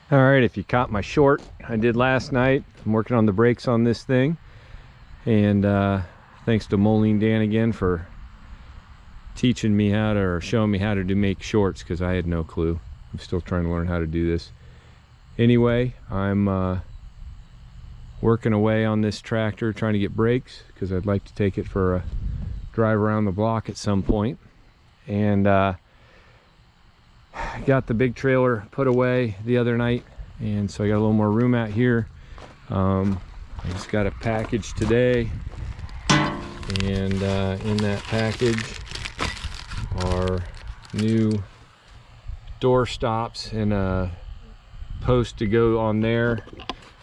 All right, if you caught my short I did last night, I'm working on the brakes on this thing, and thanks to Moline Dan again for teaching me how to, or showing me how to make shorts, because I had no clue. I'm still trying to learn how to do this. Anyway, I'm working away on this tractor trying to get brakes, because I'd like to take it for a drive around the block at some point. And got the big trailer put away the other night, and so I got a little more room out here. I just got a package today, and in that package are new door stops and a post to go on there,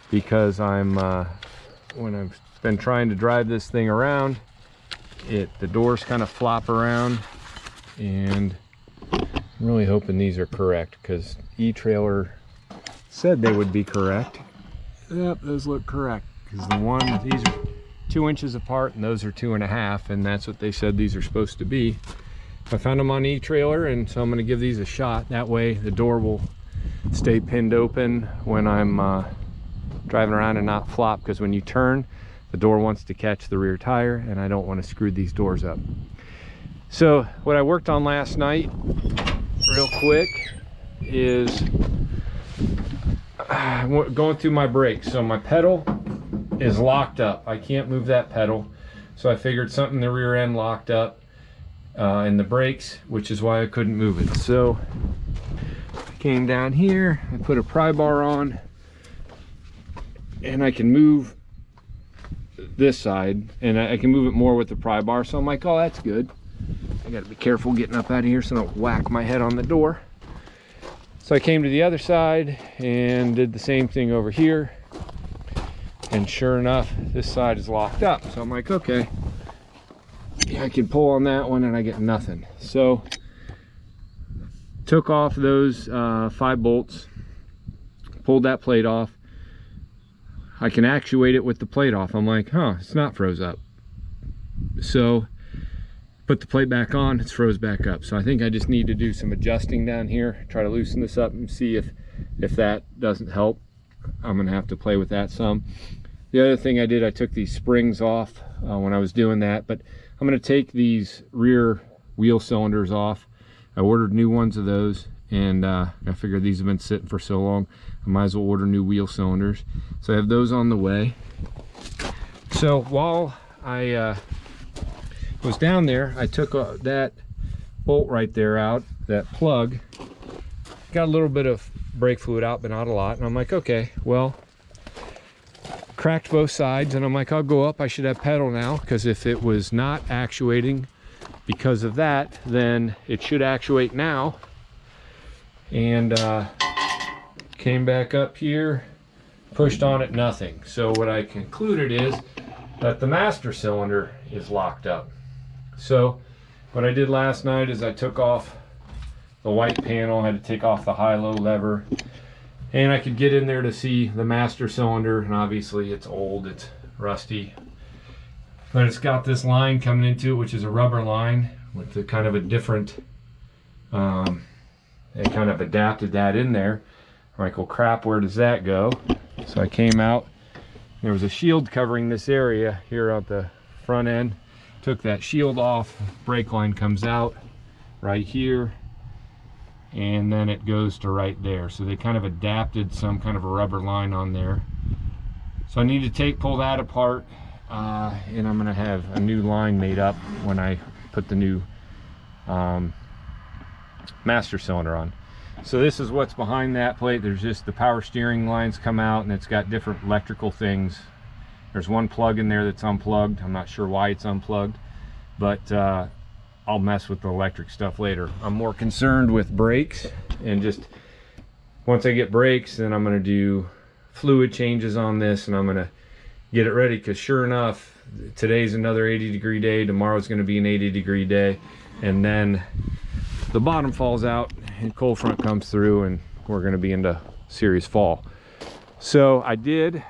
because I'm when I've been trying to drive this thing around, the doors kind of flop around, and I'm really hoping these are correct, because E-Trailer said they would be correct. Yep, those look correct, because these are 2 inches apart and those are 2.5, and that's what they said these are supposed to be. I found them on E-Trailer, and so I'm going to give these a shot. That way the door will stay pinned open when I'm driving around and not flop, because when you turn, the door wants to catch the rear tire, and I don't want to screw these doors up. So what I worked on last night real quick is going through my brakes. So my pedal is locked up. I can't move that pedal, so I figured something in the rear end locked up in the brakes, which is why I couldn't move it. So I came down here, I put a pry bar on, and I can move this side, and I can move it more with the pry bar. So I'm like, oh, that's good. I gotta be careful getting up out of here so I don't whack my head on the door. So I came to the other side and did the same thing over here, and sure enough, this side is locked up. So I'm like, okay, yeah, I can pull on that one, and I get nothing. So took off those 5 bolts, pulled that plate off. I can actuate it with the plate off. I'm like, huh, it's not froze up. So put the plate back on, it's froze back up. So I think I just need to do some adjusting down here, try to loosen this up and see if that doesn't help. I'm gonna have to play with that some. The other thing I did, I took these springs off when I was doing that, but I'm gonna take these rear wheel cylinders off. I ordered new ones of those, and I figured these have been sitting for so long, I might as well order new wheel cylinders. So I have those on the way. So while I was down there, I took that bolt right there out, that plug, got a little bit of brake fluid out, but not a lot. And I'm like, okay, well, cracked both sides, and I'm like, I'll go up, I should have pedal now, because if it was not actuating because of that, then it should actuate now. And came back up here, pushed on it, nothing. So what I concluded is that the master cylinder is locked up. So what I did last night is I took off the white panel, I had to take off the high-low lever, and I could get in there to see the master cylinder, and obviously it's old, it's rusty, but it's got this line coming into it, which is a rubber line with a kind of a different, they kind of adapted that in there. I'm like, well, crap, where does that go? So I came out, there was a shield covering this area here at the front end. Took that shield off, brake line comes out right here, and then it goes to right there. So they kind of adapted some kind of a rubber line on there. So I need to pull that apart, and I'm gonna have a new line made up when I put the new master cylinder on. So this is what's behind that plate. There's just the power steering lines come out, and it's got different electrical things. There's one plug in there that's unplugged. I'm not sure why it's unplugged, but I'll mess with the electric stuff later. I'm more concerned with brakes, and just once I get brakes, then I'm gonna do fluid changes on this, and I'm gonna get it ready, because sure enough, today's another 80-degree day, tomorrow's gonna be an 80-degree day, and then the bottom falls out and cold front comes through, and we're gonna be into serious fall. So I did,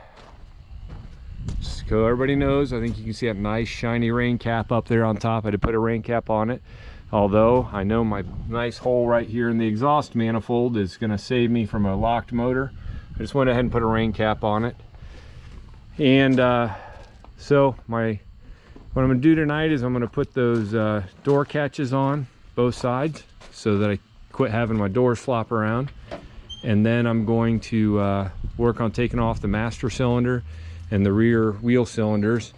so everybody knows, I think you can see that nice shiny rain cap up there on top. I had to put a rain cap on it, although I know my nice hole right here in the exhaust manifold is going to save me from a locked motor. I just went ahead and put a rain cap on it. And so what I'm gonna do tonight is I'm gonna put those door catches on both sides so that I quit having my doors flop around. And then I'm going to work on taking off the master cylinder and the rear wheel cylinders.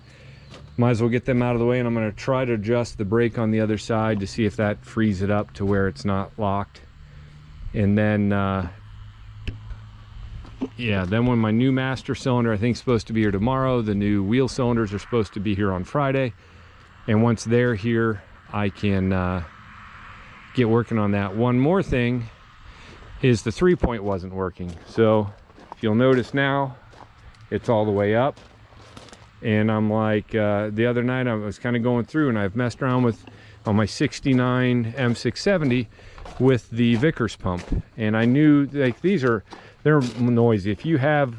Might as well get them out of the way, and I'm going to try to adjust the brake on the other side to see if that frees it up to where it's not locked. And then yeah, then when my new master cylinder, I think, is supposed to be here tomorrow, the new wheel cylinders are supposed to be here on Friday, and once they're here I can get working on that. One more thing is the 3-point wasn't working, so if you'll notice now it's all the way up. And I'm like, the other night I was kind of going through and I've messed around with on my 69 M670 with the Vickers pump, and I knew, like, they're noisy. If you have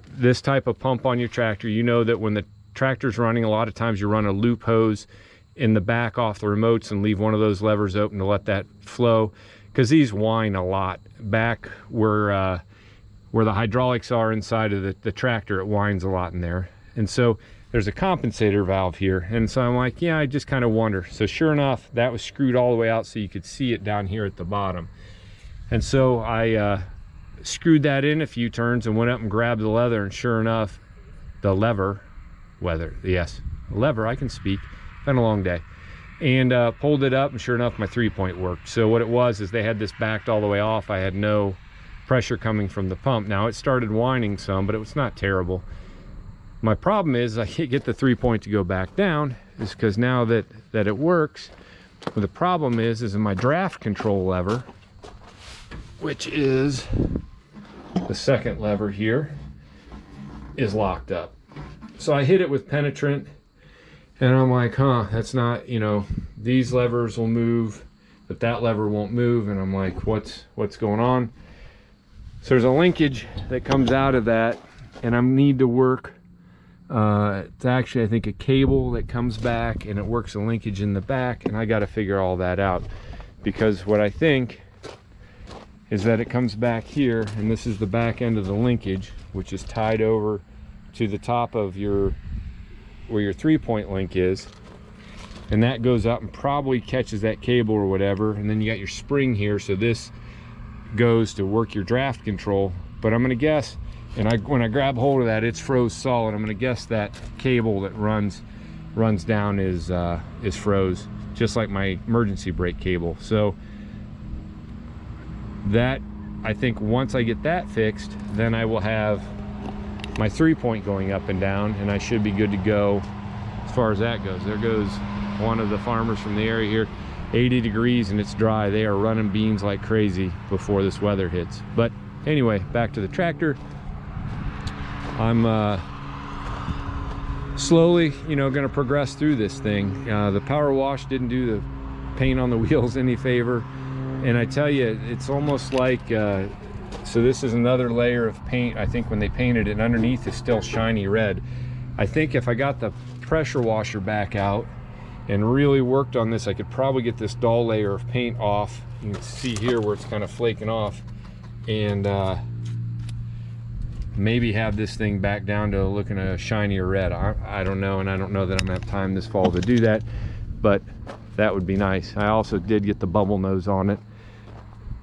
this type of pump on your tractor, you know that when the tractor's running, a lot of times you run a loop hose in the back off the remotes and leave one of those levers open to let that flow, because these whine a lot. Back where the hydraulics are inside of the tractor, it whines a lot in there. And so there's a compensator valve here, and so I'm like, yeah, I just kind of wonder. So sure enough, that was screwed all the way out so you could see it down here at the bottom. And so I screwed that in a few turns and went up and grabbed the lever, and sure enough, the lever, I can speak, been a long day, and pulled it up, and sure enough, my 3-point worked. So what it was is they had this backed all the way off. I had no pressure coming from the pump. Now it started whining some, but it was not terrible. My problem is I can't get the 3-point to go back down, is because now that it works, well, the problem is in my draft control lever, which is the second lever here, is locked up. So I hit it with penetrant, and I'm like, that's not, these levers will move, but that lever won't move. And I'm like, what's going on? So there's a linkage that comes out of that, and I need to work, it's actually, I think, a cable that comes back, and it works a linkage in the back, and I got to figure all that out, because what I think is that it comes back here, and this is the back end of the linkage, which is tied over to the top of where your 3-point link is, and that goes up and probably catches that cable or whatever, and then you got your spring here, so this goes to work your draft control. But I'm gonna guess, and when I grab hold of that, it's froze solid. I'm gonna guess that cable that runs down is froze, just like my emergency brake cable. So that, I think once I get that fixed, then I will have my 3-point going up and down, and I should be good to go as far as that goes. There goes one of the farmers from the area here. 80 degrees and it's dry. They are running beans like crazy before this weather hits. But anyway, back to the tractor. I'm slowly, gonna progress through this thing. The power wash didn't do the paint on the wheels any favor, and I tell you, it's almost like so this is another layer of paint. I think when they painted it, and underneath is still shiny red. I think if I got the pressure washer back out and really worked on this, I could probably get this dull layer of paint off. You can see here where it's kind of flaking off, and maybe have this thing back down to looking a shinier red. I don't know, and I don't know that I'm gonna have time this fall to do that, but that would be nice. I also did get the bubble nose on it.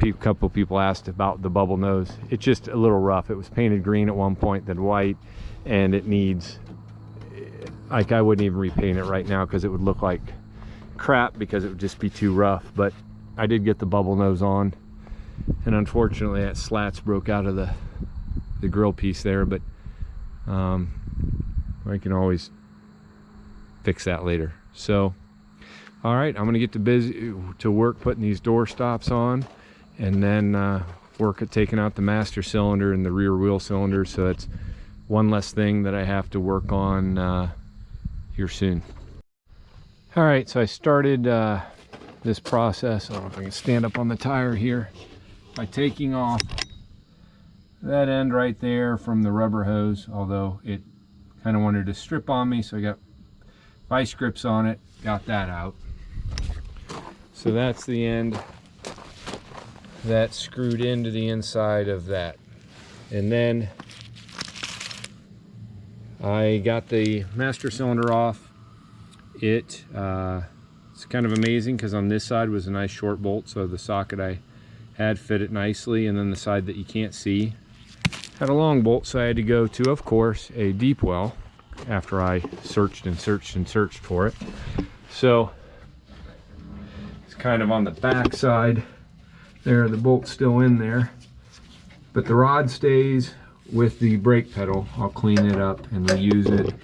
A couple people asked about the bubble nose. It's just a little rough. It was painted green at one point, then white, and it needs, like, I wouldn't even repaint it right now because it would look like crap, because it would just be too rough. But I did get the bubble nose on, and unfortunately that slats broke out of the grill piece there, but I can always fix that later. So all right, I'm gonna get to work putting these door stops on, and then work at taking out the master cylinder and the rear wheel cylinder. So that's one less thing that I have to work on here soon. All right, so I started this process, I don't know if I can stand up on the tire here, by taking off that end right there from the rubber hose, although it kind of wanted to strip on me, so I got vice grips on it, got that out. So that's the end that's screwed into the inside of that And then I got the master cylinder off. It's kind of amazing because on this side was a nice short bolt, so the socket I had fit it nicely, and then the side that you can't see had a long bolt, so I had to go to, of course, a deep well after I searched and searched and searched for it. So it's kind of on the back side there, the bolt's still in there, but the rod stays with the brake pedal. I'll clean it up and reuse it,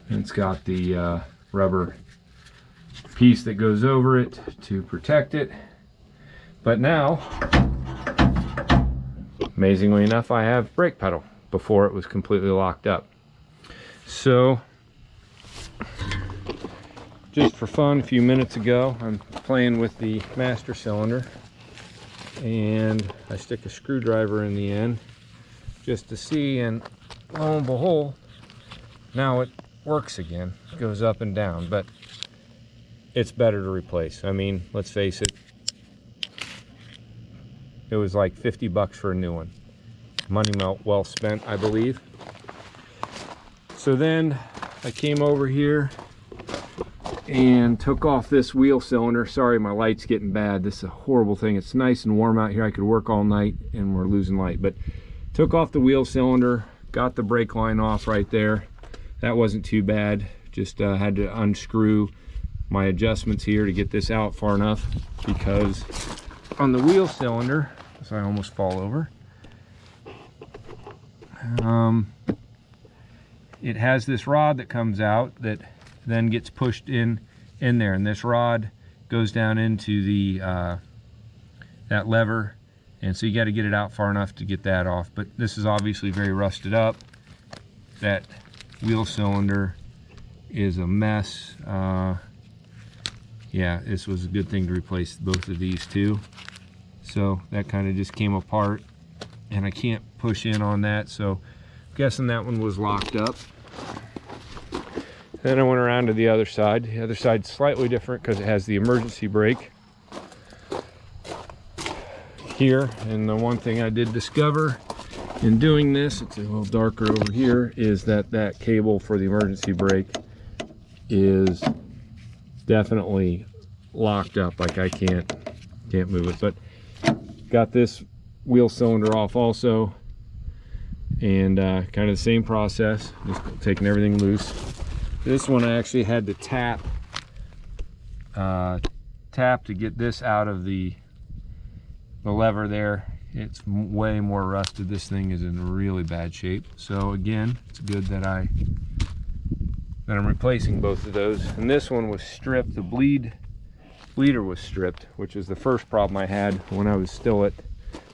and it's got the rubber piece that goes over it to protect it. But now, amazingly enough, I have brake pedal. Before it was completely locked up. So just for fun, a few minutes ago, I'm playing with the master cylinder, and I stick a screwdriver in the end just to see, and lo and behold, now it works again. It goes up and down, but it's better to replace. I mean, let's face it, it was like 50 bucks for a new one. Money well spent, I believe. So then I came over here and took off this wheel cylinder. Sorry, my light's getting bad. This is a horrible thing. It's nice and warm out here. I could work all night and we're losing light. But took off the wheel cylinder, got the brake line off right there. That wasn't too bad. Just had to unscrew my adjustments here to get this out far enough, because on the wheel cylinder, so I almost fall over, it has this rod that comes out that then gets pushed in there, and this rod goes down into the that lever, and so you got to get it out far enough to get that off. But this is obviously very rusted up. That wheel cylinder is a mess. Yeah, this was a good thing to replace both of these two. So that kind of just came apart, and I can't push in on that, so I'm guessing that one was locked up. Then I went around to the other side. The other side's slightly different because it has the emergency brake here. And the one thing I did discover in doing this, it's a little darker over here, is that that cable for the emergency brake is definitely locked up. Like I can't move it. But got this wheel cylinder off also, and kind of the same process, just taking everything loose. This one I actually had to tap to get this out of the lever there. It's way more rusted. This thing is in really bad shape. So again, it's good that I'm replacing both of those. And this one was stripped. The bleeder was stripped, which is the first problem I had when I was still at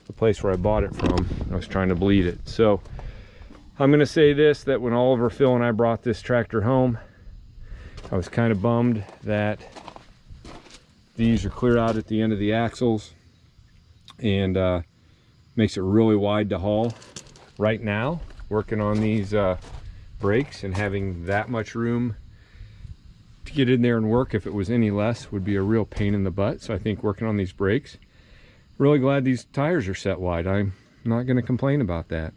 the place where I bought it from. I was trying to bleed it. So I'm going to say this, that when Oliver, Phil, and I brought this tractor home, I was kind of bummed that these are clear out at the end of the axles, and makes it really wide to haul. Right now, working on these brakes and having that much room to get in there and work, if it was any less, would be a real pain in the butt. So I think working on these brakes, really glad these tires are set wide. I'm not going to complain about that.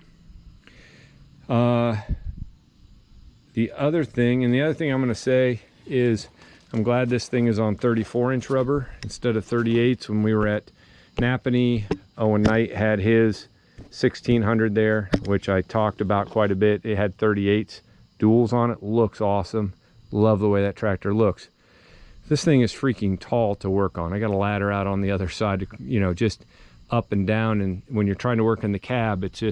The other thing I'm going to say is I'm glad this thing is on 34-inch rubber instead of 38s. When we were at Napanee, Owen Knight had his 1600 there, which I talked about quite a bit. It had 38s duals on it. Looks awesome. Love the way that tractor looks. This thing is freaking tall to work on. I got a ladder out on the other side, just up and down, and when you're trying to work in the cab, it's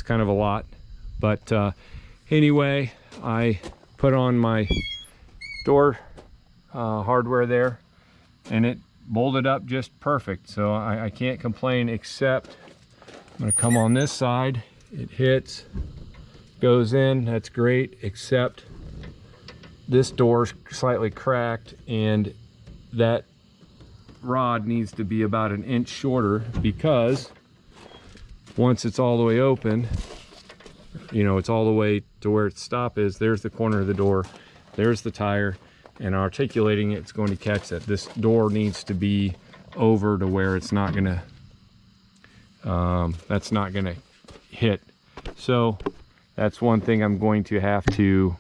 kind of a lot. But anyway, I put on my door hardware there, and it bolted up just perfect. So I can't complain, except I'm going to come on this side. It hits, goes in, that's great, except this door's slightly cracked, and that rod needs to be about an inch shorter, because once it's all the way open, it's all the way to where its stop is. There's the corner of the door, there's the tire, and articulating it's going to catch that. This door needs to be over to where it's not gonna that's not gonna hit. So that's one thing I'm going to have to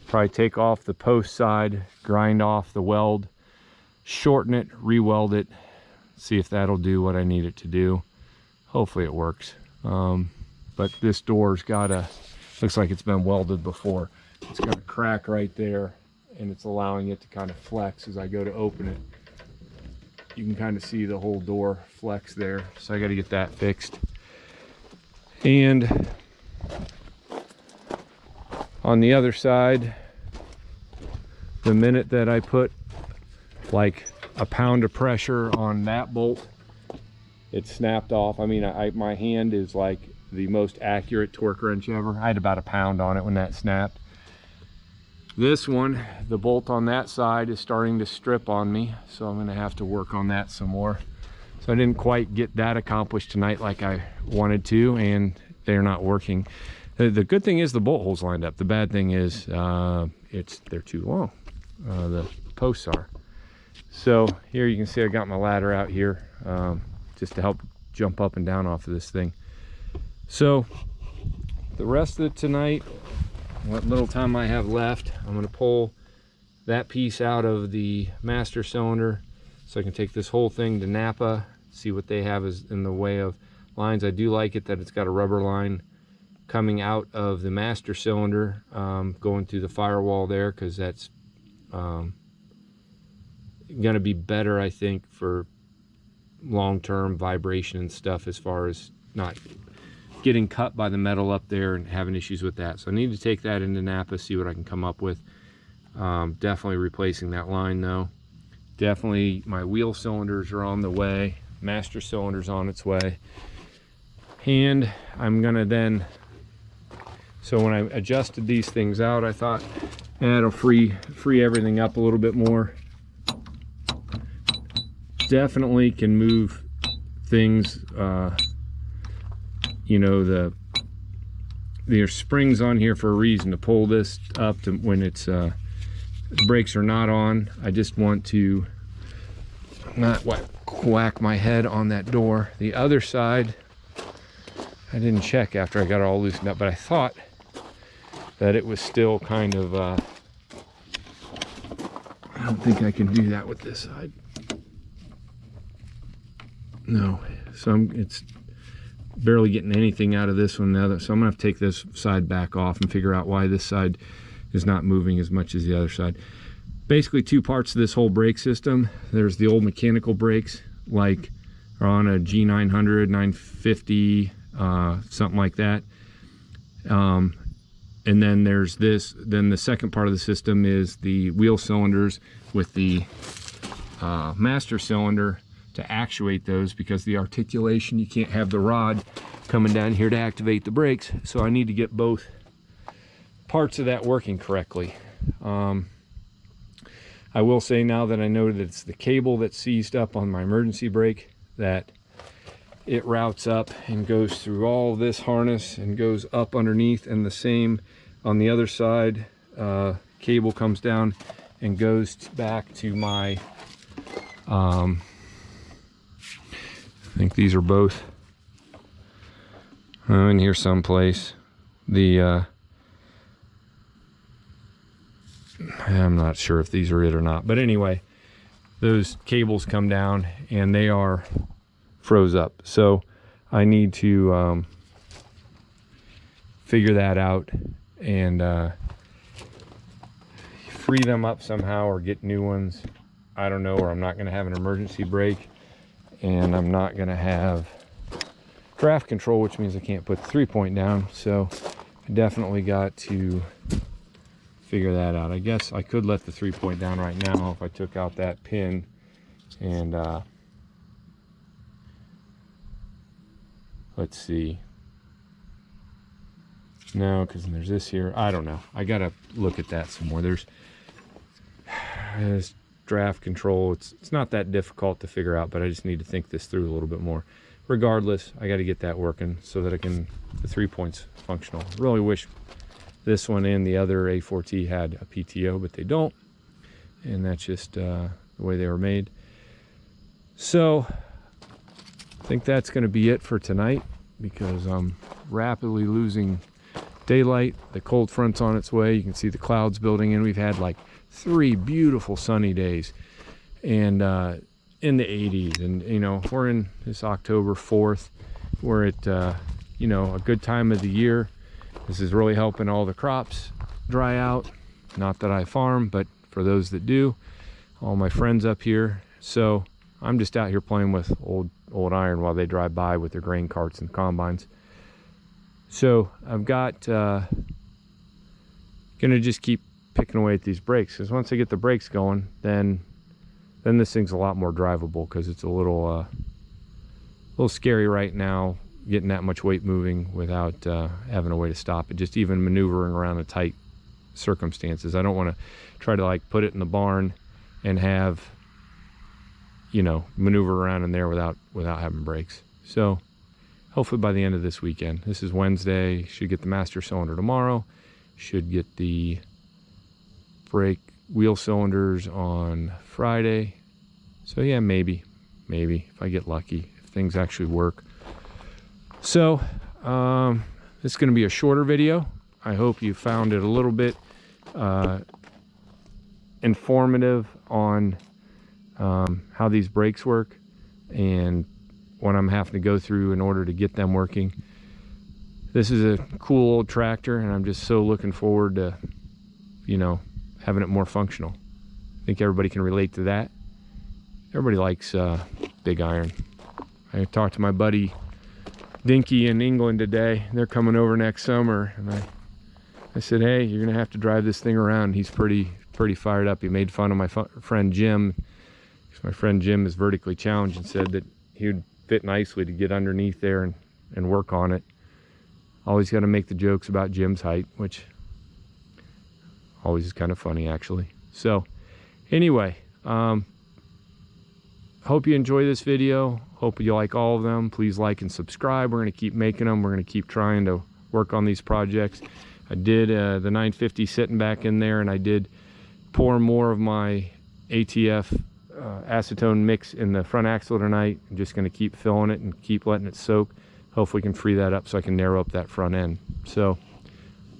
probably take off the post side, grind off the weld, shorten it, re-weld it, see if that'll do what I need it to do. Hopefully it works. But this door's got a, looks like it's been welded before. It's got a crack right there, and it's allowing it to kind of flex as I go to open it. You can kind of see the whole door flex there, so I got to get that fixed. And on the other side, the minute that I put like a pound of pressure on that bolt, it snapped off. I mean, my hand is like the most accurate torque wrench ever. I had about a pound on it when that snapped. This one, the bolt on that side is starting to strip on me, so I'm going to have to work on that some more. So I didn't quite get that accomplished tonight like I wanted to, and they're not working. The good thing is the bolt holes lined up. The bad thing is they're too long. The posts are. So here you can see I got my ladder out here just to help jump up and down off of this thing. So the rest of it tonight, what little time I have left, I'm going to pull that piece out of the master cylinder so I can take this whole thing to Napa, see what they have is in the way of lines. I do like it that it's got a rubber line coming out of the master cylinder, going through the firewall there, because that's going to be better, I think, for long-term vibration and stuff, as far as not getting cut by the metal up there and having issues with that. So I need to take that into Napa, see what I can come up with. Definitely replacing that line though. Definitely my wheel cylinders are on the way. Master cylinder's on its way. And I'm gonna then, so when I adjusted these things out, I thought that'll free everything up a little bit more. Definitely can move things, you know, there's springs on here for a reason to pull this up to when it's brakes are not on. I just want to not whack my head on that door. The other side, I didn't check after I got it all loosened up, but I thought that it was still kind of I don't think I can do that with this side. No, so it's barely getting anything out of this one. So I'm gonna have to take this side back off and figure out why this side is not moving as much as the other side. Basically two parts of this whole brake system. There's the old mechanical brakes, like are on a G900, 950, something like that. And then there's this, then the second part of the system is the wheel cylinders with the master cylinder to actuate those, because the articulation, you can't have the rod coming down here to activate the brakes. So I need to get both parts of that working correctly. I will say now that I know that it's the cable that's seized up on my emergency brake, that it routes up and goes through all this harness and goes up underneath, and the same on the other side. Cable comes down and goes back to my I think these are both in here someplace. The I'm not sure if these are it or not, but anyway, those cables come down and they are froze up. So I need to figure that out and free them up somehow, or get new ones. I don't know, or I'm not going to have an emergency brake, and I'm not going to have draft control, which means I can't put the 3-point down. So I definitely got to figure that out. I guess I could let the 3-point down right now if I took out that pin and let's see. No, because there's this here. I don't know. I gotta look at that some more. There's draft control. It's not that difficult to figure out, but I just need to think this through a little bit more. Regardless, I got to get that working so that I can, the 3-point's functional. Really wish this one and the other A4T had a PTO, but they don't, and that's just the way they were made. So I think that's going to be it for tonight. because I'm rapidly losing daylight. The cold front's on its way. You can see the clouds building in. We've had like 3 beautiful sunny days and in the 80s, and you know, we're in this October 4th. We're at you know, a good time of the year. This is really helping all the crops dry out. Not that I farm, but for those that do, all my friends up here. So I'm just out here playing with old iron while they drive by with their grain carts and combines. So I've got gonna just keep picking away at these brakes, because once I get the brakes going, then this thing's a lot more drivable, because it's a little scary right now getting that much weight moving without having a way to stop it, just even maneuvering around the tight circumstances. I don't want to try to like put it in the barn and have, you know, maneuver around in there without having brakes. So hopefully by the end of this weekend. This is Wednesday. Should get the master cylinder tomorrow. Should get the brake wheel cylinders on Friday. So yeah, maybe if I get lucky, if things actually work. So this is going to be a shorter video. I hope you found it a little bit informative on how these brakes work and what I'm having to go through in order to get them working. This is a cool old tractor, and I'm just so looking forward to, you know, having it more functional. I think everybody can relate to that. Everybody likes big iron. I talked to my buddy Dinky in England today. They're coming over next summer, and I said, hey, you're gonna have to drive this thing around. He's pretty fired up. He made fun of my friend Jim. My friend Jim is vertically challenged and said that he would fit nicely to get underneath there and work on it. Always got to make the jokes about Jim's height, which always is kind of funny actually. So anyway, hope you enjoy this video. Hope you like all of them. Please like and subscribe. We're going to keep making them. We're going to keep trying to work on these projects. I did the 950 sitting back in there, and I did pour more of my ATF acetone mix in the front axle tonight. I'm just going to keep filling it and keep letting it soak. Hopefully we can free that up so I can narrow up that front end. So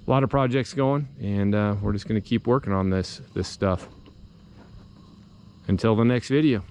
a lot of projects going, and we're just going to keep working on this stuff until the next video.